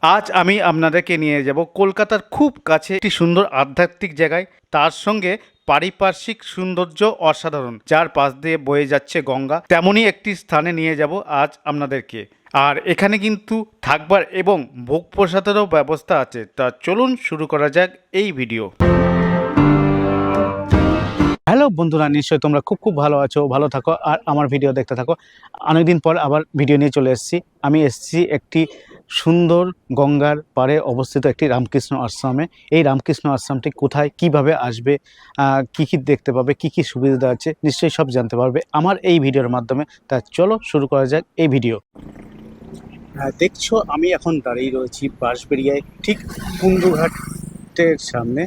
আজ আমি আপনাদেরকে নিয়ে যাব কলকাতার খুব কাছে একটি সুন্দর আধ্যাত্মিক জায়গায়, তার সঙ্গে পারিপার্শ্বিক সৌন্দর্য অসাধারণ, যার পাশ দিয়ে বয়ে যাচ্ছে গঙ্গা। তেমনই একটি স্থানে নিয়ে যাব আজ আপনাদেরকে। আর এখানে কিন্তু থাকবার এবং ভোগ প্রসাদেরও ব্যবস্থা আছে। তা চলুন শুরু করা যাক এই ভিডিও। হ্যালো বন্ধুরা, নিশ্চয়ই তোমরা খুব ভালো আছো, ভালো থাকো আর আমার ভিডিও দেখতে থাকো। অনেকদিন পর আবার ভিডিও নিয়ে চলে এসেছি। আমি এসেছি একটি সুন্দর গঙ্গার পাড়ে অবস্থিত একটি রামকৃষ্ণ আশ্রমে। এই রামকৃষ্ণ আশ্রমটি কোথায়, কিভাবে আসবে, কি কি দেখতে পাবে, কি কি সুবিধা আছে, নিশ্চয়ই সব জানতে পারবে আমার এই ভিডিওর মাধ্যমে। তা চলো শুরু করা যাক এই ভিডিও। দেখছো আমি এখন দাঁড়িয়ে রয়েছি বাঁশবেড়িয়ায়, ঠিক কুন্ডুঘাটের সামনে।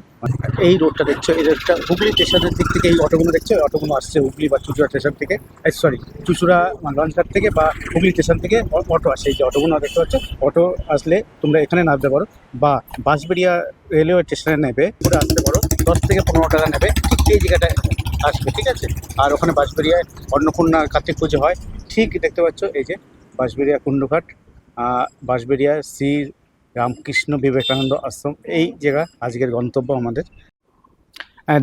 এই রোডটা দেখছো, এই রোডটা হুগলি স্টেশনের দিক থেকে এই অটোগুলো দেখছো, এই অটোগুলো আসছে হুগলি বা চুঁচুড়া স্টেশন থেকে, সরি চুঁচুড়া লঞ্চঘাট থেকে বা হুগলি স্টেশন থেকে অটো আসে। এই যে অটোগুলো দেখতে পাচ্ছ, অটো আসলে তোমরা এখানে নামতে পারো বা বাঁশবেড়িয়া রেলওয়ে স্টেশনে নেবে, ঘুরে আসতে পারো। 10 থেকে 15 টাকা নেবে, ঠিক এই জায়গাটায় আসবে, ঠিক আছে। আর ওখানে বাঁশবেড়িয়ায় অন্নপূর্ণা কার্তিক পুজো হয়, ঠিক দেখতে পাচ্ছ এই যে বাঁশবেড়িয়া কুন্ডুঘাট, বাঁশবেড়িয়া শ্রী রামকৃষ্ণ বিবেকানন্দ আশ্রম, এই জায়গা আজকের গন্তব্য আমাদের।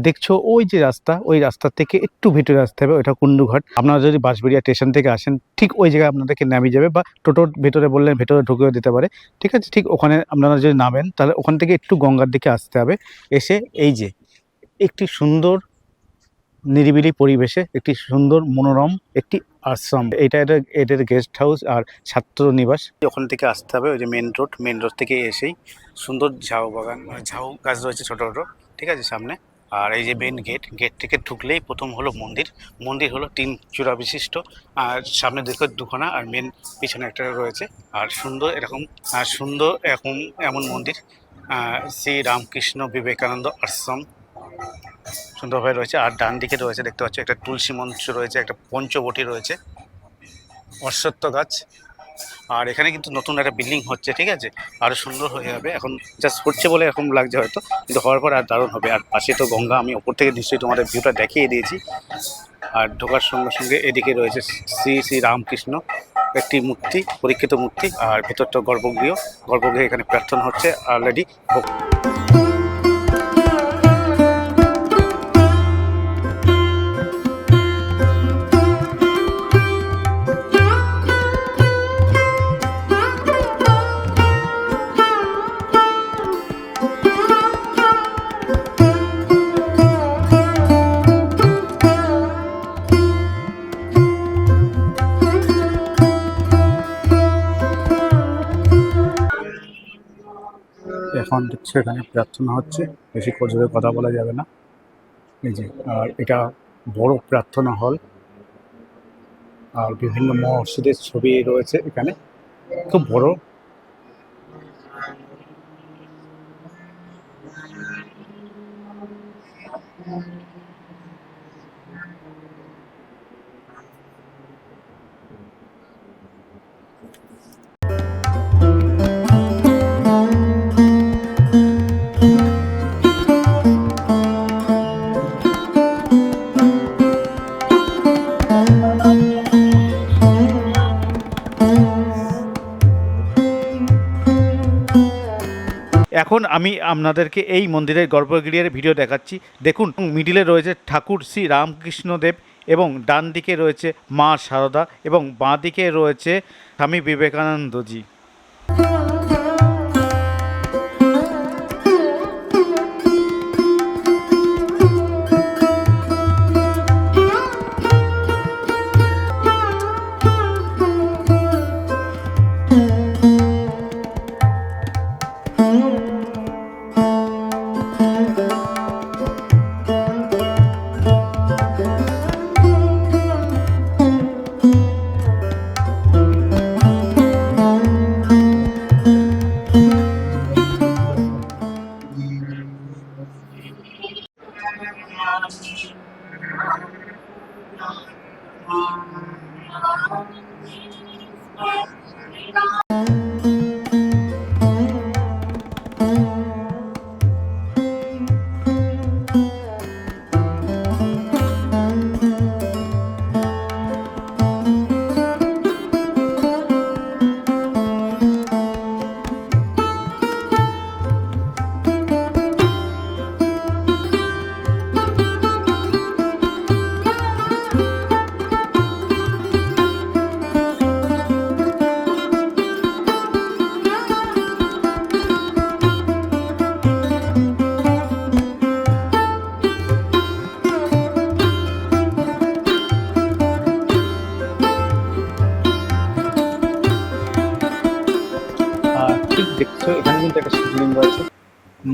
দেখছো ওই যে রাস্তা, ওই রাস্তা থেকে একটু ভিতরে আসতে হবে, ওইটা কুন্ডুঘাট। আপনারা যদি বাঁশবেড়িয়া স্টেশন থেকে আসেন, ঠিক ওই জায়গায় আপনাদেরকে নামিয়ে যাবে, বা টোটোর ভেতরে বললে ভেতরে ঢুকেও দিতে পারে, ঠিক আছে। ঠিক ওখানে আপনারা যদি নামেন, তাহলে ওখান থেকে একটু গঙ্গার দিকে আসতে হবে। এসে এই যে একটি সুন্দর নিরিবিলি পরিবেশে একটি সুন্দর মনোরম একটি আশ্রম, এটার গেস্ট হাউস আর ছাত্র নিবাস। ওখান থেকে আসতে হবে, ওই যে মেন রোড থেকে এসেই সুন্দর ঝাউ বাগান, মানে ঝাউ গাছ রয়েছে ছোট ছোট, ঠিক আছে সামনে। আর এই যে মেন গেট থেকে ঢুকলেই প্রথম হলো মন্দির হলো 3 চূড়া বিশিষ্ট। আর সামনে দেখো দুখানা, আর মেন পিছনে একটা রয়েছে। আর সুন্দর এমন মন্দির, শ্রী রামকৃষ্ণ বিবেকানন্দ আশ্রম সুন্দরভাবে রয়েছে। আর ডান দিকে রয়েছে দেখতে পাচ্ছ একটা তুলসী মঞ্চ রয়েছে, একটা পঞ্চবটি রয়েছে, অশ্বত্থ গাছ। আর এখানে কিন্তু নতুন একটা বিল্ডিং হচ্ছে, ঠিক আছে, আরও সুন্দর হয়ে যাবে। এখন জাস্ট হচ্ছে বলে এরকম লাগছে হয়তো, কিন্তু হওয়ার পর আর দারুণ হবে। আর পাশে তো গঙ্গা, আমি ওপর থেকে নিশ্চয়ই তোমাদের ভিউটা দেখিয়ে দিয়েছি। আর ঢোকার সঙ্গে সঙ্গে এদিকে রয়েছে শ্রী শ্রী রামকৃষ্ণ একটি মূর্তি, পরীক্ষিত মূর্তি। আর ভেতরটা গর্ভগৃহে এখানে প্রার্থনা হচ্ছে অলরেডি। এখন দেখছি এখানে প্রার্থনা হচ্ছে, বেশি জোরে কথা বলা যাবে না। এই যে, আর এটা বড় প্রার্থনা হল, আর বিভিন্ন মসজিদের ছবি রয়েছে এখানে, খুব বড়। এখন আমি আপনাদেরকে এই মন্দিরের গর্ভগৃহের ভিডিও দেখাচ্ছি। দেখুন, মিডিলে রয়েছে ঠাকুর শ্রী রামকৃষ্ণদেব, এবং ডান দিকে রয়েছে মা শারদা, এবং বাঁ দিকে রয়েছে স্বামী বিবেকানন্দজি। ঠিক দেখছো এখানে কিন্তু একটা শিবলিঙ্গ আছে,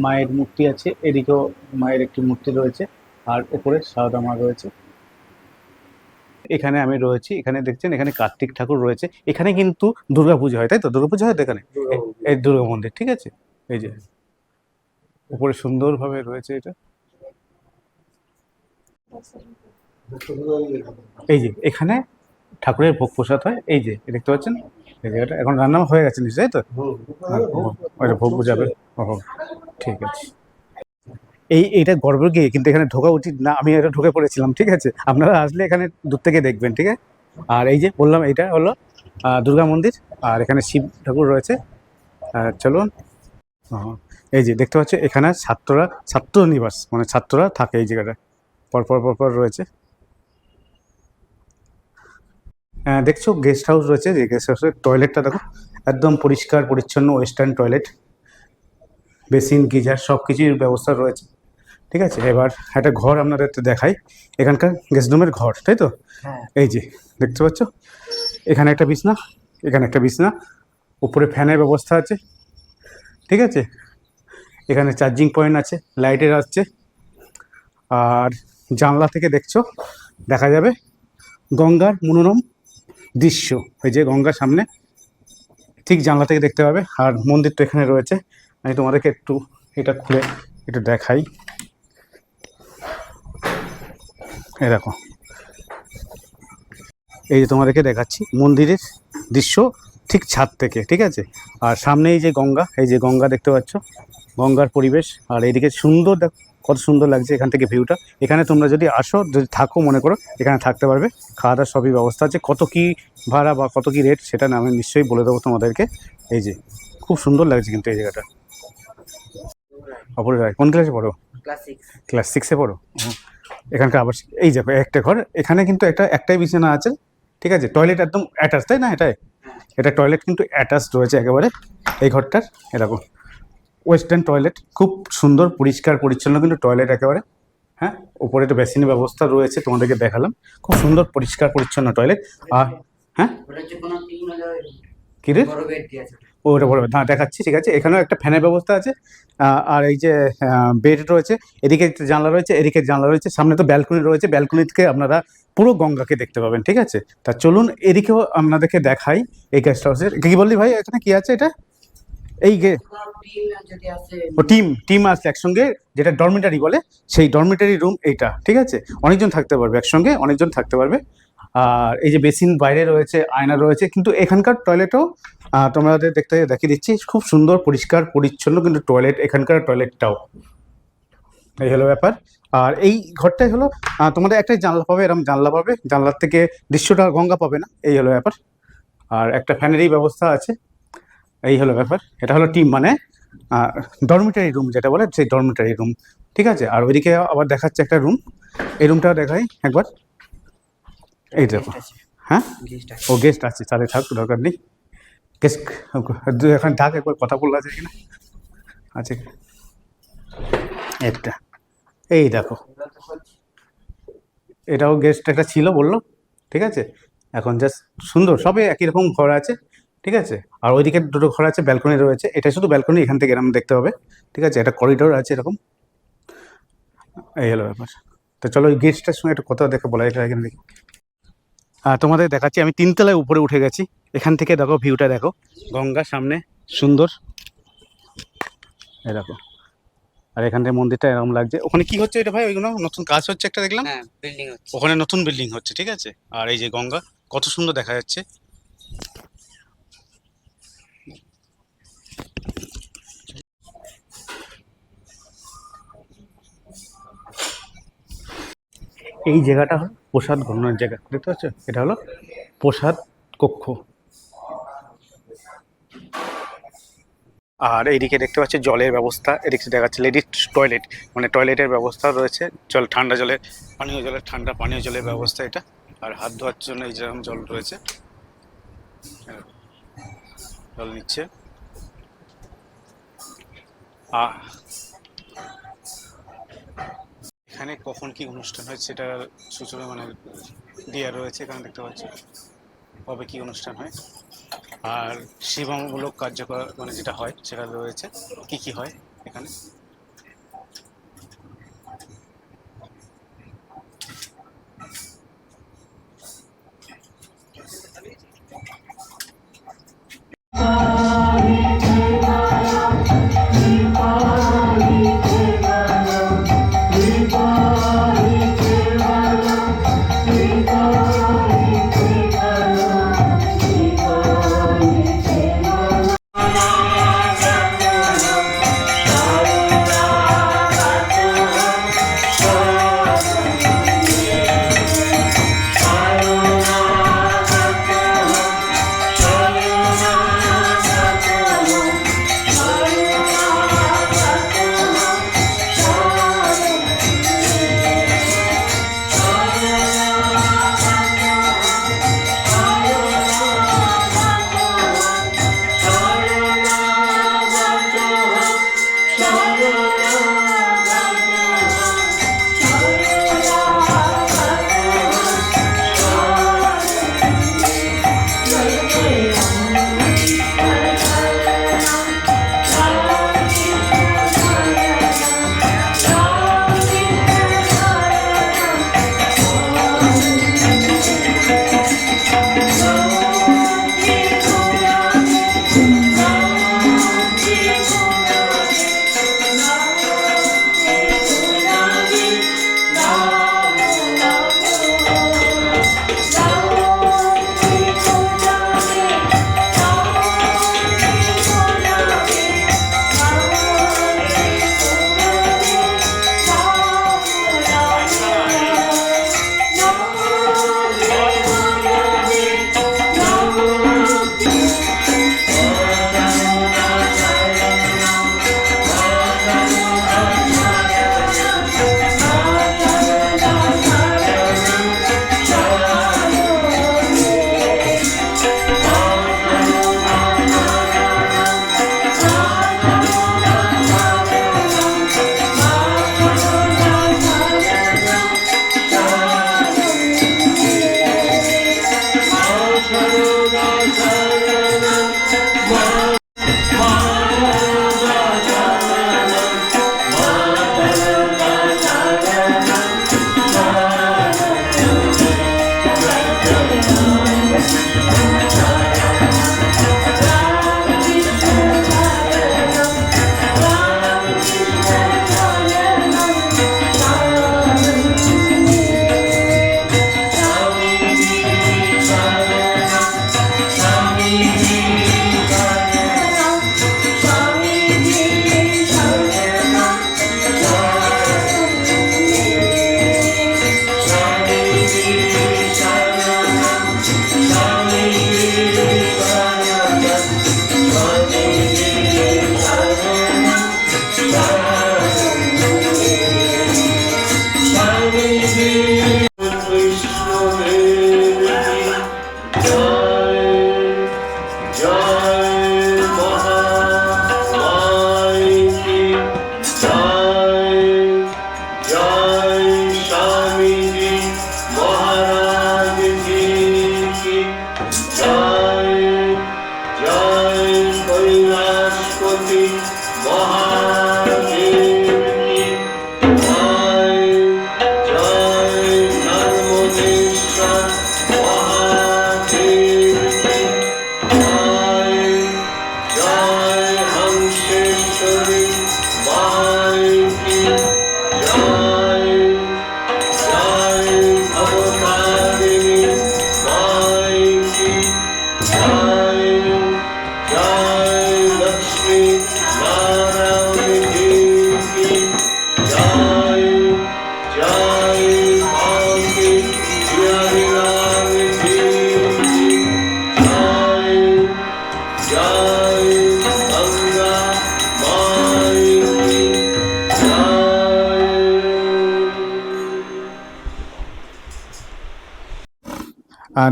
মায়ের মূর্তি আছে, এদিকেও মায়ের একটি মূর্তি রয়েছে, আর উপরে সারদা মা রয়েছে। এখানে আমি রয়েছি, এখানে দেখছেন এখানে কার্তিক ঠাকুর রয়েছে। এখানে কিন্তু দুর্গাপূজা হয়, তাই তো? দুর্গাপূজা হয় তো এখানে, এই দুর্গা মন্দির, ঠিক আছে। এই যে উপরে সুন্দরভাবে রয়েছে এটা। এই যে এখানে ঠাকুরের ভোগ প্রসাদ হয়, এই যে দেখতে পাচ্ছেন এই জায়গাটা এখন রান্না হয়ে গেছে নিশ্চয়ই, তাই তো? ওইটা ভোগ বুঝাবে। ও, ঠিক আছে। এইটা গর্বের গিয়ে কিন্তু এখানে ঢোকা উচিত না, আমি এটা ঢুকে পড়েছিলাম, ঠিক আছে। আপনারা আসলে এখানে দূর থেকে দেখবেন, ঠিক আছে। আর এই যে বললাম এটা হলো দুর্গা মন্দির, আর এখানে শিব ঠাকুর রয়েছে। চলুন। এই যে দেখতে পাচ্ছ এখানে ছাত্র নিবাস, মানে ছাত্ররা থাকে এই জায়গাটা, পরপর পরপর রয়েছে। দেখছো গেস্ট হাউস রয়েছে, যে গেস্ট হাউসের টয়লেটটা দেখো, একদম পরিষ্কার পরিচ্ছন্ন ওয়েস্টার্ন টয়লেট, বেসিন গিজার সব কিছুর ব্যবস্থা রয়েছে, ঠিক আছে। এবার একটা ঘর আপনাদের দেখাই, এখানকার গেস্ট রুমের ঘর, তাই তো? এই যে দেখতে পাচ্ছ এখানে একটা বিছনা, এখানে একটা বিছনা, উপরে ফ্যানের ব্যবস্থা আছে, ঠিক আছে। এখানে চার্জিং পয়েন্ট আছে, লাইটের আসছে। আর জানলা থেকে দেখছো দেখা যাবে গঙ্গার মনোরম দৃশ্য, এই যে গঙ্গার সামনে, ঠিক জানলা থেকে দেখতে পাবে। আর মন্দির তো এখানে রয়েছে, আমি তোমাদেরকে একটু এটা খুলে একটু দেখাই। এই দেখো, এই যে তোমাদেরকে দেখাচ্ছি মন্দিরের দৃশ্য ঠিক ছাদ থেকে, ঠিক আছে। আর সামনে এই যে গঙ্গা, এই যে গঙ্গা দেখতে পাচ্ছ, গঙ্গার পরিবেশ। আর এইদিকে সুন্দর, কত সুন্দর লাগছে এখান থেকে ভিউটা। এখানে তোমরা যদি আসো, যদি থাকো মনে করো, এখানে থাকতে পারবে, খাওয়া দাওয়ার সবই ব্যবস্থা আছে। কত কি ভাড়া বা কত কি রেট সেটা না আমি নিশ্চয়ই বলে দেবো তোমাদেরকে। এই যে খুব সুন্দর লাগছে কিন্তু এই জায়গাটা। অপরে রায় কোন ক্লাসে পড়ো? ক্লাস 6-এ পড়ো। এখানকার আবার এই দেখো একটা ঘর, এখানে কিন্তু একটাই বিছানা আছে, ঠিক আছে। টয়লেট একদম অ্যাটাচ, তাই না? এটা টয়লেট কিন্তু অ্যাটাচ রয়েছে একেবারে এই ঘরটার। এরকম ওয়েস্টার্ন টয়লেট, খুব সুন্দর পরিষ্কার পরিচ্ছন্ন কিন্তু টয়লেট একেবারে। হ্যাঁ, উপরে তো বেসিনের ব্যবস্থা রয়েছে, তোমাদেরকে দেখালাম, খুব সুন্দর পরিষ্কার পরিচ্ছন্ন টয়লেট। আর হ্যাঁ, কি রে? ওটা বড় না দেখাচ্ছি, ঠিক আছে। এখানেও একটা ফ্যানের ব্যবস্থা আছে। আর এই যে বেড রয়েছে, এদিকে একটা জানলা রয়েছে, এদিকে জানলা রয়েছে, সামনে তো ব্যালকনি রয়েছে, ব্যালকনি থেকে আপনারা পুরো গঙ্গাকে দেখতে পাবেন, ঠিক আছে। তা চলুন এদিকেও আপনাদেরকে দেখাই এই গেস্ট হাউসের। কি বললি ভাই, এখানে কি আছে এটা? এই ও টিম আছে একসঙ্গে, যেটা ডরমিটারি বলে, সেই ডরমিটারি রুম এইটা, ঠিক আছে। অনেকজন থাকতে পারবে একসঙ্গে, অনেকজন থাকতে পারবে। আর এই যে বেসিন বাইরে রয়েছে, আয়না রয়েছে, কিন্তু এখানকার টয়লেটও তোমাদের দেখিয়ে দিচ্ছি, খুব সুন্দর পরিষ্কার পরিচ্ছন্ন কিন্তু টয়লেট, এখানকার টয়লেটটাও। এই হলো ব্যাপার। আর এই ঘরটাই হলো তোমাদের একটাই জানলা পাবে, এরকম জানলা পাবে, জানলার থেকে দৃশ্যটা গঙ্গা পাবে না, এই হলো ব্যাপার। আর একটা ফ্যানেরই ব্যবস্থা আছে, এই হলো ব্যাপার। এটা হলো টিম, মানে ডরমিটারি রুম যেটা বলে, সেই ডরমিটারি রুম, ঠিক আছে। আর ওইদিকে আবার দেখাচ্ছে একটা রুম, এই রুমটাও দেখাই একবার। এই দেখো, হ্যাঁ ও গেস্ট আছে, তাহলে থাক, দরকার নেই গেস্ট, এখানে থাক, একবার কথা বলা আছে কিনা আছে একটা। এই দেখো, এটাও গেস্ট একটা ছিল বললো, ঠিক আছে। এখন জাস্ট সুন্দর, সবে একই রকম ঘর আছে, ঠিক আছে। আর ওইদিকে দুটো ঘর আছে, ব্যালকনি রয়েছে, এটা শুধু ব্যালকনি, এখান থেকে এরকম দেখতে হবে, ঠিক আছে। একটা করিডোর আছে এরকম, এই হলো ব্যাপার। তো চলো ওই গেস্টের সঙ্গে একটা কথা দেখে বলা যায় এখানে দেখি। তোমাদের দেখাচ্ছি, আমি 3 তলায় উপরে উঠে গেছি, এখান থেকে দেখো ভিউটা দেখো, গঙ্গার সামনে সুন্দর, এই দেখো। আর এখান থেকে মন্দিরটা এরকম লাগছে। ওখানে কি হচ্ছে এটা ভাই? ওইগুলো নতুন কাজ হচ্ছে একটা দেখলাম, বিল্ডিং হচ্ছে ওখানে, নতুন বিল্ডিং হচ্ছে, ঠিক আছে। আর এই যে গঙ্গা কত সুন্দর দেখা যাচ্ছে। এই জায়গাটা হলো প্রসাদ গ্রহণের জায়গা, দেখতে পাচ্ছ, এটা হলো প্রসাদ কক্ষ। আর এইদিকে দেখতে পাচ্ছি জলের ব্যবস্থা, এদিকে দেখাচ্ছে লেডিস টয়লেট, মানে টয়লেটের ব্যবস্থা রয়েছে, জল ঠান্ডা জলের, পানীয় জলের, ঠান্ডা পানীয় জলের ব্যবস্থা এটা। আর হাত ধোয়ার জন্য এই যেরকম জল রয়েছে, জল নিচ্ছে। এখানে কখন কি অনুষ্ঠান হয় সেটা সূচনা মানে দেওয়া রয়েছে, এখানে দেখতে পাচ্ছি কবে কি অনুষ্ঠান হয়। আর সেবামূলক কার্যকলাপ মানে যেটা হয় সেটা রয়েছে। কি কি হয় এখানে?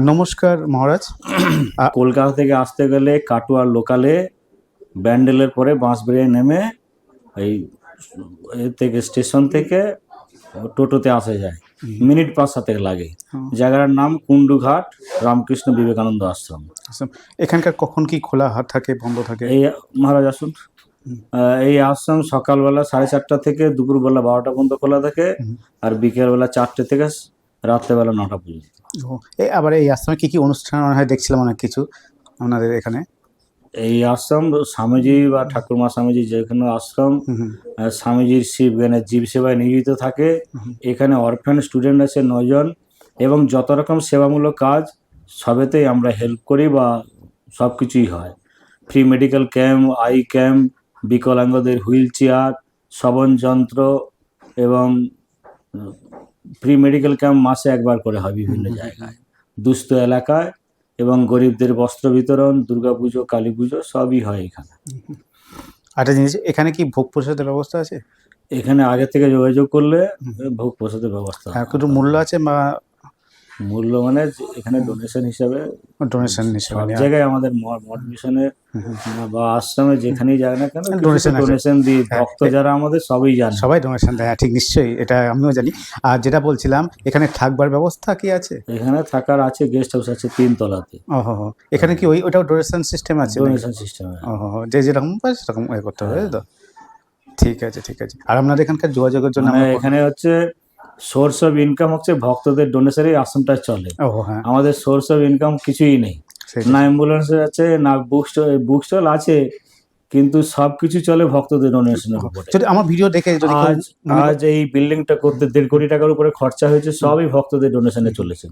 নমস্কার মহারাজ। কলকাতা থেকে আসতে গেলে কাটোয়ার লোকালে ব্যান্ডেলের পরে বাঁশবেড়িয়ায় নেমে এই থেকে স্টেশন থেকে টোটোতে আসা যায়। মিনিট 5-7 লাগে। জায়গার নাম কুন্ডুঘাট রামকৃষ্ণ বিবেকানন্দ আশ্রম। এখানকার কখন কি খোলা থাকে বন্ধ থাকে? এই মহারাজ আসুন। এই আশ্রম সকালবেলা 4:30 থেকে দুপুরবেলা 12টা পর্যন্ত খোলা থাকে, আর বিকেলবেলা 4টে থেকে রাত্রেবেলা 9টা পর্যন্ত। আবার এই আশ্রমে কি কি অনুষ্ঠান হয় দেখছিলাম অনেক কিছু আপনাদের এখানে। এই আশ্রম স্বামীজি বা ঠাকুরমা স্বামীজি যে কোনো আশ্রম, স্বামীজির শিব জ্ঞানের জীব সেবায় নিয়োজিত থাকে। এখানে অরফ্যান স্টুডেন্ট আছে 9 জন, এবং যত রকম সেবামূলক কাজ সবেতেই আমরা হেল্প করি বা সব কিছুই হয়। Free medical camp, eye camp, বিকলাঙ্গদের হুইল চেয়ার, শ্রবণ যন্ত্র, এবং ফ্রি মেডিকেল ক্যাম্প মাসে একবার করে হয় বিভিন্ন জায়গায় দুস্থ এলাকায়, এবং গরিবদের বস্ত্র বিতরণ, দুর্গাপুজো, কালী পুজো সবই হয় এখানে। একটা জিনিস, এখানে কি ভোগ প্রসাদের ব্যবস্থা আছে? এখানে আগে থেকে যোগাযোগ করলে ভোগ প্রসাদের ব্যবস্থা। একটু মূল্য আছে বা মূল্য মানে এখানে ডোনেশন হিসাবে, ডোনেশন সব জায়গায় আমাদের মঠ মিশনে বা আশ্রমে যেখানেই যায় না কেন ডোনেশন দিই। ভক্ত যারা আমাদের সবই জানে, সবাই ডোনেশন দেয়। ঠিক, নিশ্চয়ই, এটা আমিও জানি। আর যেটা বলছিলাম, এখানে থাকবার ব্যবস্থা কি আছে? এখানে থাকার আছে, গেস্ট হাউস আছে 3 তলাতে। ওহো, এখানে কি ওটাও ডোনেশন সিস্টেম আছে? Donation system. ওহো, যে যেরকম পায় সেরকম করতে হবে তো। ঠিক আছে, ঠিক আছে। আর আপনাদের এখানকার যোগাযোগের জন্য এখানে হচ্ছে সোর্স অফ ইনকাম হচ্ছে ভক্তদের ডোনেশনে আশ্রমটা চলে। আমাদের সোর্স অফ ইনকাম কিছুই নেই, না অ্যাম্বুলেন্স আছে, না বুক স্টল আছে, কিন্তু সবকিছু চলে ভক্তদের ডোনেশনের উপরে। যদি আমার ভিডিও দেখে আজ এই বিল্ডিংটা করতে 1.5 কোটি টাকার উপরে খরচা হয়েছে, সবই ভক্তদের ডোনেশনে চলেছে।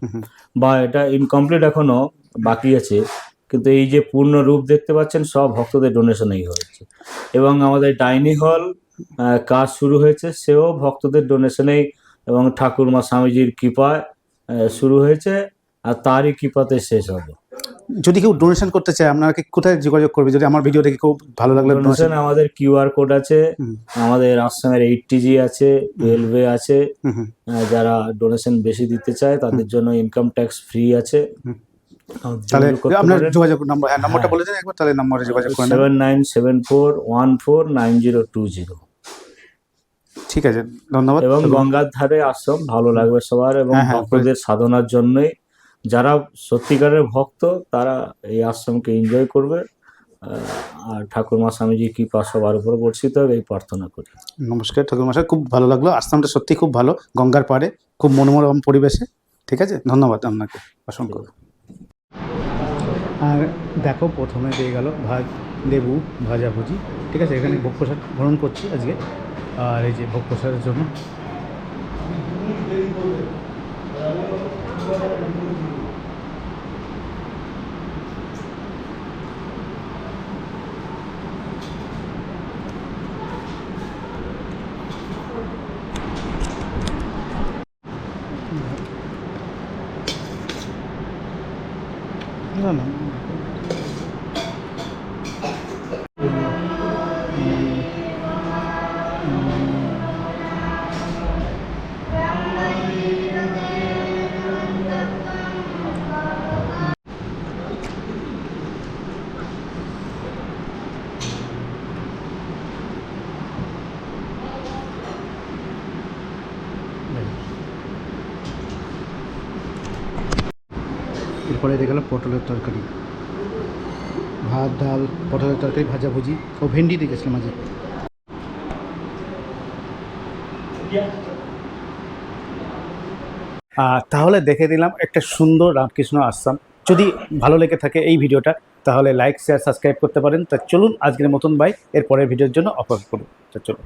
বা এটা ইনকমপ্লিট এখনো বাকি আছে, কিন্তু এই যে পূর্ণ রূপ দেখতে পাচ্ছেন সব ভক্তদের ডোনেশনেই হয়েছে। এবং আমাদের ডাইনিং হল কাজ শুরু হয়েছে, সেও ভক্তদের ডোনেশনেই এবং ঠাকুরমা স্বামীজির কৃপায় শুরু হয়েছে, আর তারই কৃপাতে শেষ হবে। যদি কেউ ডোনেশন করতে চায়, আপনাকে কোথায় যোগাযোগ করবে? যদি আমার ভিডিও দেখে খুব ভালো লাগলে ডোনেশন, আমাদের কিউআর কোড আছে, আমাদের আশ্রমের 8TG আছে, 12A আছে। যারা ডোনেশন বেশি দিতে চায় তাদের জন্য ইনকাম ট্যাক্স ফ্রি আছে। তাহলে আপনার যোগাযোগ নাম্বারটা বলে দেন একবার, তাহলে নম্বরে যোগাযোগ করুন। 7974149020। ঠিক আছে, ধন্যবাদ। এবং গঙ্গার ধারে আশ্রম, ভালো লাগবে সবার, এবং ভক্তদের সাধনার জন্যই যারা সত্যিকারের ভক্ত তারা এই আশ্রমকে এনজয় করবে। আর ঠাকুরমা স্বামীজি কৃপা সবার উপর বর্ষিত হবে এই প্রার্থনা করি। নমস্কার ঠাকুরমশাই, খুব ভালো লাগলো। আশ্রমটা সত্যি খুব ভালো, গঙ্গার পাড়ে, খুব মনোরম পরিবেশে। ঠিক আছে, ধন্যবাদ আপনাকে অসংখ্য। আর দেখো, প্রথমে দিয়ে গেল লেবু ভাজাভুজি। ঠিক আছে, এখানে ভোগ প্রসাদ গ্রহণ করছি আজকে। আর এই যে ভোগ প্রসাদের জন্য না এরপরে দিয়ে গেল পটলের তরকারি, ভাত, ডাল, পটলের তরকারি, ভাজাভুজি ও ভেন্ডি দেখেছিলাম আজকে। তাহলে দেখে দিলাম একটা সুন্দর রামকৃষ্ণ আশ্রম। যদি ভালো লেগে থাকে এই ভিডিওটা, তাহলে লাইক, শেয়ার, সাবস্ক্রাইব করতে পারেন। তা চলুন আজকের মতন বাই, এর পরের ভিডিওর জন্য অপেক্ষা করুন। তা চলুন।